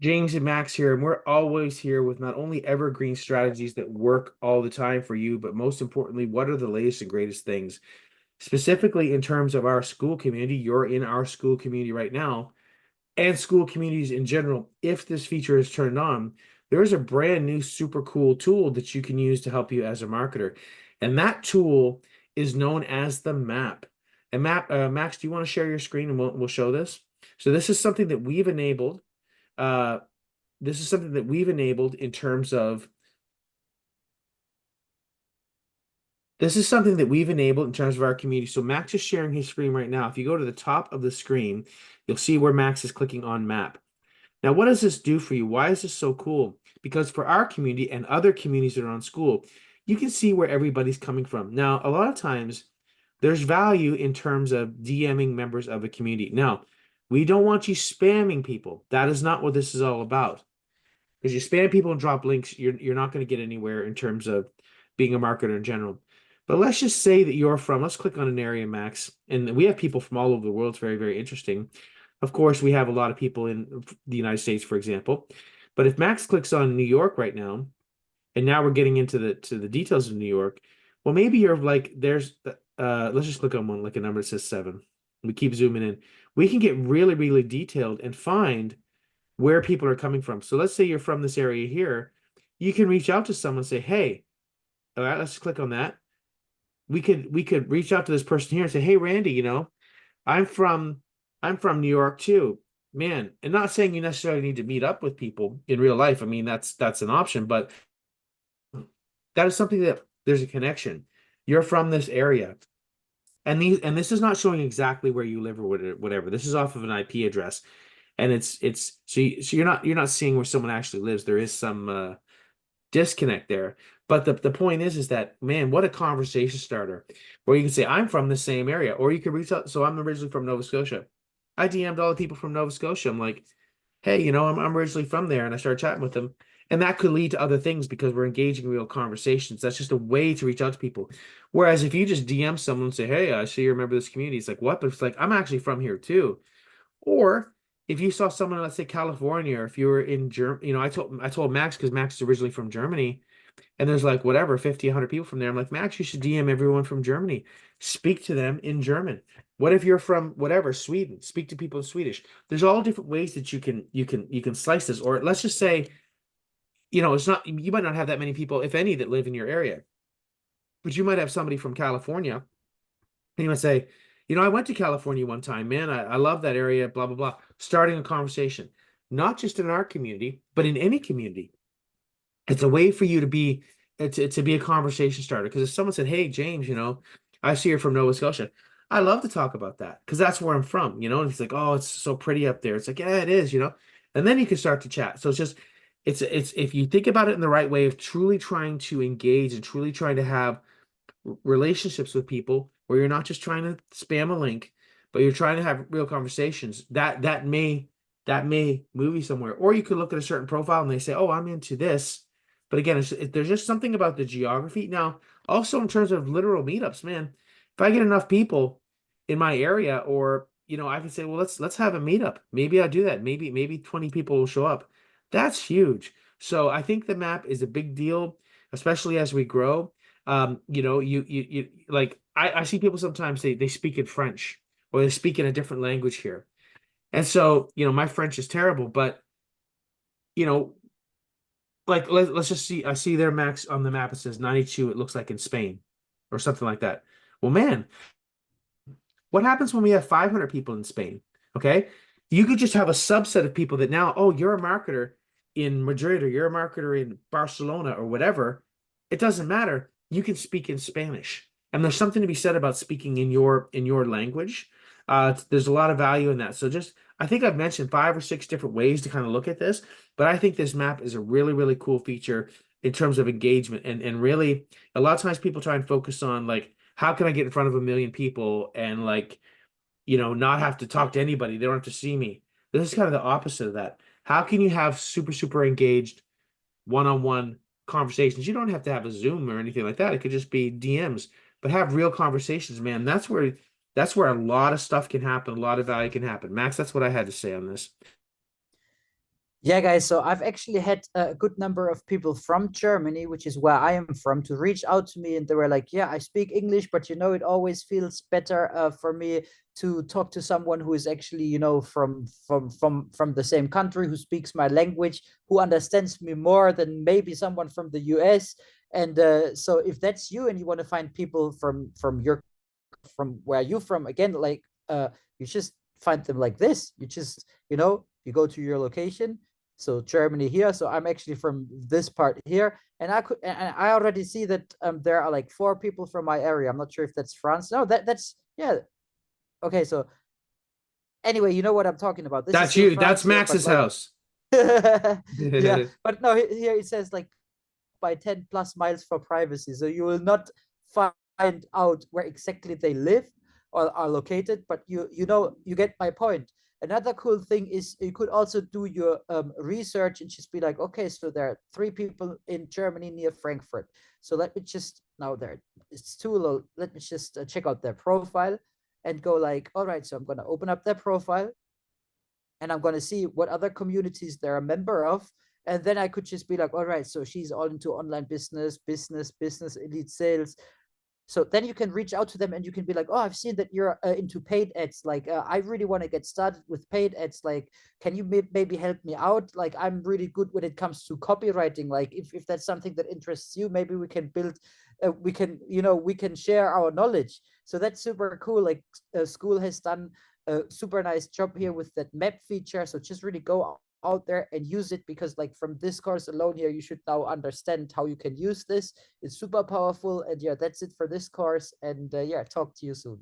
James and Max here, and we're always here with not only evergreen strategies that work all the time for you, but most importantly, what are the latest and greatest things? Specifically, in terms of our Skool community, you're in our Skool community right now, and school communities in general. If this feature is turned on, there is a brand new super cool tool that you can use to help you as a marketer. And that tool is known as the map. And Max, do you want to share your screen and we'll show this? So this is something that we've enabled. Uh, this is something that we've enabled in terms of this is something that we've enabled in terms of our community. So Max is sharing his screen right now. If you go to the top of the screen, you'll see where Max is clicking on map. Now, what does this do for you? Why is this so cool? Because for our community and other communities that are on Skool, you can see where everybody's coming from. Now, a lot of times there's value in terms of DMing members of a community. Now, we don't want you spamming people. That is not what this is all about. Because you spam people and drop links, you're not going to get anywhere in terms of being a marketer in general. But let's just say that you're from, let's click on an area, Max, and we have people from all over the world. It's very, very interesting. Of course, we have a lot of people in the United States, for example. But if Max clicks on New York right now, and now we're getting into the details of New York, well, maybe you're like, let's just click on one, like a number that says 7. We keep zooming in. We can get really, really detailed and find where people are coming from. So let's say you're from this area here. You can reach out to someone and say, hey, all right, let's click on that. We could reach out to this person here and say, hey, Randy, I'm from I'm from New York too. Man, and not saying you necessarily need to meet up with people in real life. I mean, that's an option, but that is something that there's a connection. You're from this area. And this is not showing exactly where you live or whatever. This is off of an IP address. And so you're not seeing where someone actually lives. There is some disconnect there. But the point is that, man, what a conversation starter. Where you can say, I'm from the same area, or you can reach out. So I'm originally from Nova Scotia. I DM'd all the people from Nova Scotia. I'm like, hey, I'm originally from there, and I started chatting with them. And that could lead to other things because we're engaging in real conversations. That's just a way to reach out to people. Whereas if you just DM someone and say, hey, I see you remember this community, it's like, what? But it's like, I'm actually from here too. Or if you saw someone, let's say California, or if you were in Germany, I told Max because Max is originally from Germany, and there's like whatever 50, 100 people from there. I'm like, Max, you should DM everyone from Germany. Speak to them in German. What if you're from whatever Sweden? Speak to people in Swedish. There's all different ways that you can slice this. Or let's just say, it's not you might not have that many people, if any, that live in your area, but you might have somebody from California, and you might say, I went to California one time, man. I love that area, blah, blah, blah. Starting a conversation, not just in our community, but in any community. It's a way for you to be a conversation starter. Because if someone said, hey, James, I see you're from Nova Scotia. I love to talk about that because that's where I'm from, and it's like, oh, it's so pretty up there. It's like, yeah, it is. And then you can start to chat. So it's if you think about it in the right way of truly trying to engage and truly trying to have relationships with people where you're not just trying to spam a link, but you're trying to have real conversations. That may move you somewhere. Or you could look at a certain profile and they say, "Oh, I'm into this." But again, there's just something about the geography. Now, also in terms of literal meetups, man, if I get enough people in my area, or I can say, well, let's have a meetup. Maybe I'll do that. Maybe 20 people will show up. That's huge. So I think the map is a big deal, especially as we grow. You like I see people sometimes they speak in French or they speak in a different language here. And so, my French is terrible, but you know, like let's just see. I see their max on the map. It says 92. It looks like in Spain or something like that. Well, man, what happens when we have 500 people in Spain? Okay. You could just have a subset of people that now, oh, you're a marketer in Madrid or you're a marketer in Barcelona or whatever. It doesn't matter. You can speak in Spanish. And there's something to be said about speaking in your language. There's a lot of value in that. So I think I've mentioned 5 or 6 different ways to kind of look at this, but I think this map is a really, really cool feature in terms of engagement. And really, a lot of times people try and focus on like, how can I get in front of a million people and like, not have to talk to anybody. They don't have to see me. This is kind of the opposite of that. How can you have super, super engaged one-on-one conversations? You don't have to have a Zoom or anything like that. It could just be DMs, but have real conversations, man. That's where a lot of stuff can happen, a lot of value can happen. Max, that's what I had to say on this. Yeah, guys. So I've actually had a good number of people from Germany, which is where I am from, to reach out to me, and they were like, "Yeah, I speak English, but it always feels better for me to talk to someone who is actually, from the same country, who speaks my language, who understands me more than maybe someone from the US." And so, if that's you, and you want to find people from where you from, again, like you just find them like this. You just you go to your location. So Germany here. So I'm actually from this part here, and I already see that there are like 4 people from my area. I'm not sure if that's France. No, that's yeah. Okay, so anyway, you know what I'm talking about. This is That's still you. That's France here, but Max's like house. yeah, but no, here it says like by 10 plus miles for privacy. So you will not find out where exactly they live or are located, but you get my point. Another cool thing is you could also do your research and just be like, okay, so there are 3 people in Germany near Frankfurt. So let me just now there it's too low. Let me just check out their profile and go like, all right, so I'm gonna open up their profile and I'm going to see what other communities they're a member of. And then I could just be like, all right, so she's all into online business, elite sales. So then you can reach out to them and you can be like, oh, I've seen that you're into paid ads. Like, I really want to get started with paid ads. Like, can you maybe help me out? Like, I'm really good when it comes to copywriting. Like, if that's something that interests you, maybe we can we can share our knowledge. So that's super cool. Like, Skool has done a super nice job here with that map feature. So just really go out there and use it, because like from this course alone here, you should now understand how you can use this. It's super powerful. And yeah, that's it for this course. And yeah, talk to you soon.